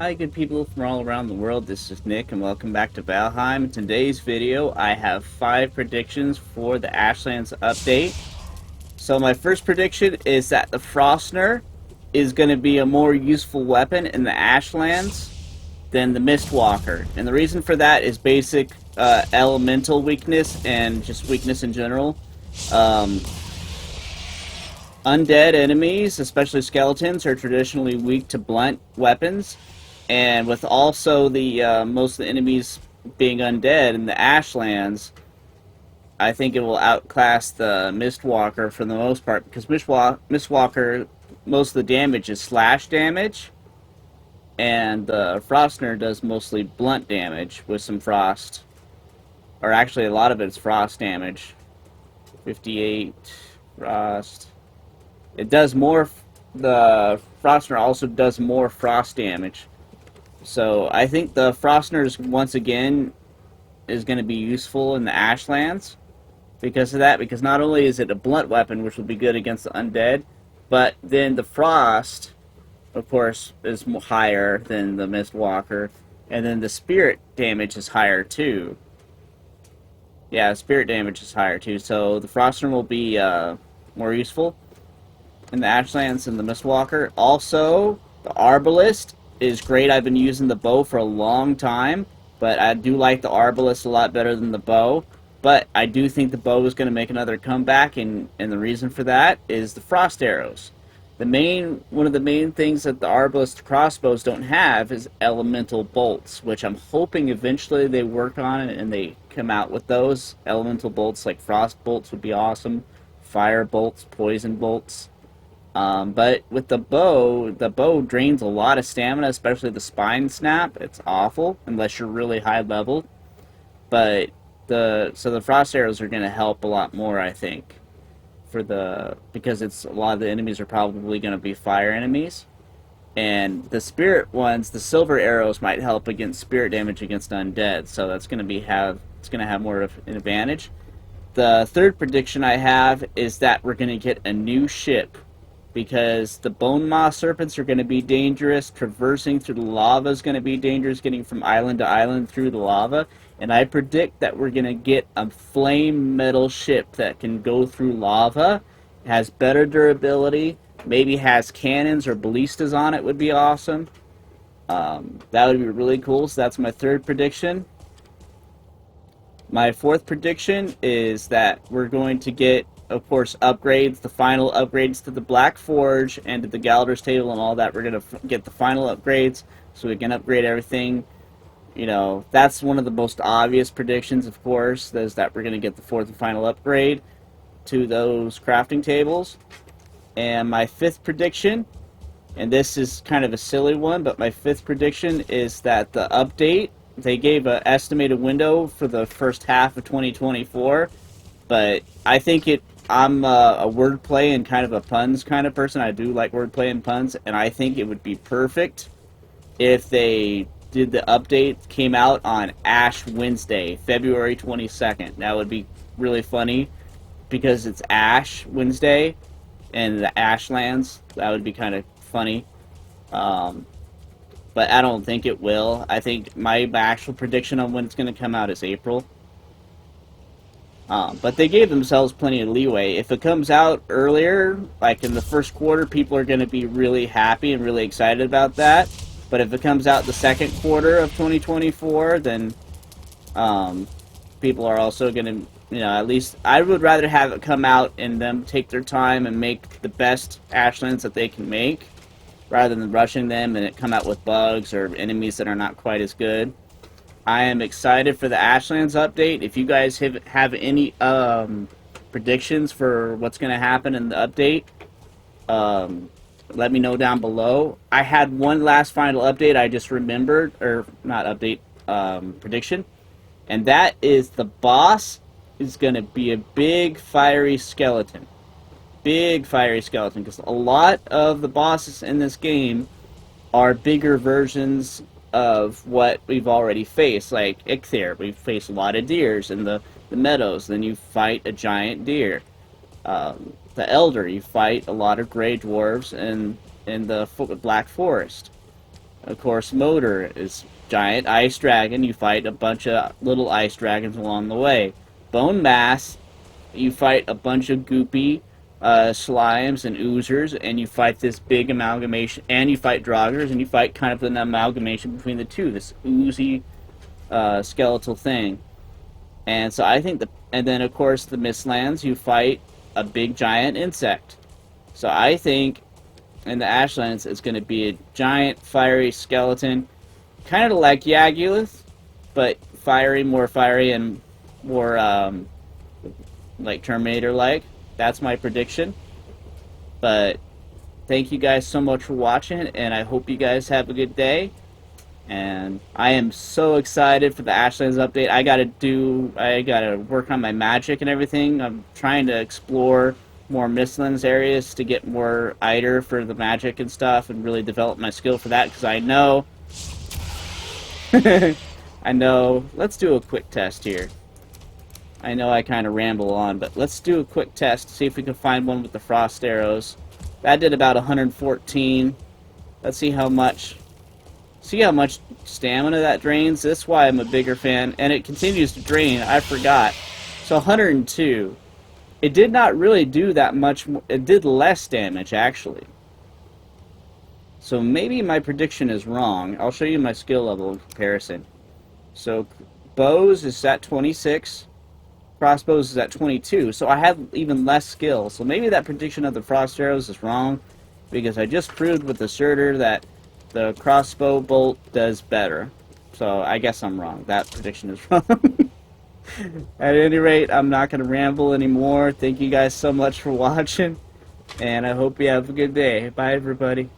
Hi good people from all around the world, this is Nick and welcome back to Valheim. In today's video I have 5 predictions for the Ashlands update. So my first prediction is that the Frostner is going to be a more useful weapon in the Ashlands than the Mistwalker. And the reason for that is basic elemental weakness and just weakness in general. Um, Undead enemies, especially skeletons, are traditionally weak to blunt weapons, and with also the most of the enemies being undead in the Ashlands, I think it will outclass the Mistwalker for the most part because Mistwalker, most of the damage is slash damage, and the Frostner does mostly blunt damage with some frost, or actually a lot of it's frost damage. 58 frost. It does more. The Frostner also does more frost damage. So I think the Frostner once again is going to be useful in the Ashlands because of that. Because not only is it a blunt weapon, which will be good against the undead, but then the frost, of course, is higher than the Mistwalker, and then the spirit damage is higher too. Yeah, spirit damage is higher too. So the Frostner will be more useful in the Ashlands and the Mistwalker. Also, the Arbalist is great. I've been using the bow for a long time, but I do like the Arbalist a lot better than the bow. But I do think the bow is going to make another comeback, and the reason for that is the frost arrows. One of the main things that the Arbalist crossbows don't have is elemental bolts, which I'm hoping eventually they work on it and they come out with those. Elemental bolts like frost bolts would be awesome. Fire bolts, poison bolts. But with the bow drains a lot of stamina, especially the spine snap. It's awful unless you're really high level. But the frost arrows are going to help a lot more, I think, because it's a lot of the enemies are probably going to be fire enemies, and the spirit ones, the silver arrows might help against spirit damage against undead. So that's going to have more of an advantage. The third prediction I have is that we're going to get a new ship because the bone maw serpents are going to be dangerous. Traversing through the lava is going to be dangerous, getting from island to island through the lava. And I predict that we're going to get a flame metal ship that can go through lava, has better durability, maybe has cannons or ballistas on it would be awesome. That would be really cool. So that's my third prediction. My fourth prediction is that we're going to get, of course, upgrades, the final upgrades to the Black Forge and to the Galdirs table and all that. We're going to get the final upgrades so we can upgrade everything. You know, that's one of the most obvious predictions, of course, is that we're going to get the fourth and final upgrade to those crafting tables. And my fifth prediction, and this is kind of a silly one, but my fifth prediction is that the update, they gave an estimated window for the first half of 2024, but I think I'm a wordplay and kind of a puns kind of person. I do like wordplay and puns, and I think it would be perfect if they did the update, came out on Ash Wednesday, February 22nd. That would be really funny because it's Ash Wednesday and the Ashlands. That would be kind of funny. But I don't think it will. I think my actual prediction on when it's going to come out is April. But they gave themselves plenty of leeway. If it comes out earlier, like in the first quarter, people are going to be really happy and really excited about that. But if it comes out the second quarter of 2024, then people are also going to, at least I would rather have it come out and them take their time and make the best Ashlands that they can make, rather than rushing them and it come out with bugs or enemies that are not quite as good. I am excited for the Ashlands update. If you guys have any predictions for what's going to happen in the update, let me know down below. I had one last final update I just remembered, or not update, prediction, and that is the boss is going to be a big fiery skeleton. Big fiery skeleton, because a lot of the bosses in this game are bigger versions of what we've already faced. Like Hildir, we've faced a lot of deers in the meadows. Then you fight a giant deer. The Elder, you fight a lot of gray dwarves in the Black Forest. Of course, motor is giant ice dragon. You fight a bunch of little ice dragons along the way. Bone mass, you fight a bunch of goopy slimes and oozers, and you fight this big amalgamation, and you fight draugrs, and you fight kind of an amalgamation between the two, this oozy skeletal thing. And so I think and then of course the mistlands, you fight a big giant insect. So I think in the Ashlands it's going to be a giant fiery skeleton, kind of like Yaguluth, but more fiery, and more like Terminator-like. That's my prediction. But thank you guys so much for watching, and I hope you guys have a good day. And I am so excited for the Ashlands update. I gotta work on my magic and everything. I'm trying to explore more mistlands areas to get more Eider for the magic and stuff, and really develop my skill for that, because I know I know. Let's do a quick test here. I know I kind of ramble on, but let's do a quick test to see if we can find one with the frost arrows. That did about 114. Let's see how much stamina that drains. That's why I'm a bigger fan, and it continues to drain. I forgot. So 102. It did not really do that much. It did less damage, actually. So maybe my prediction is wrong. I'll show you my skill level in comparison. So bows is at 26. Crossbows is at 22, so I have even less skill. So maybe that prediction of the frost arrows is wrong, because I just proved with the Surtur that the crossbow bolt does better. So I guess I'm wrong. That prediction is wrong. At any rate, I'm not going to ramble anymore. Thank you guys so much for watching, and I hope you have a good day. Bye, everybody.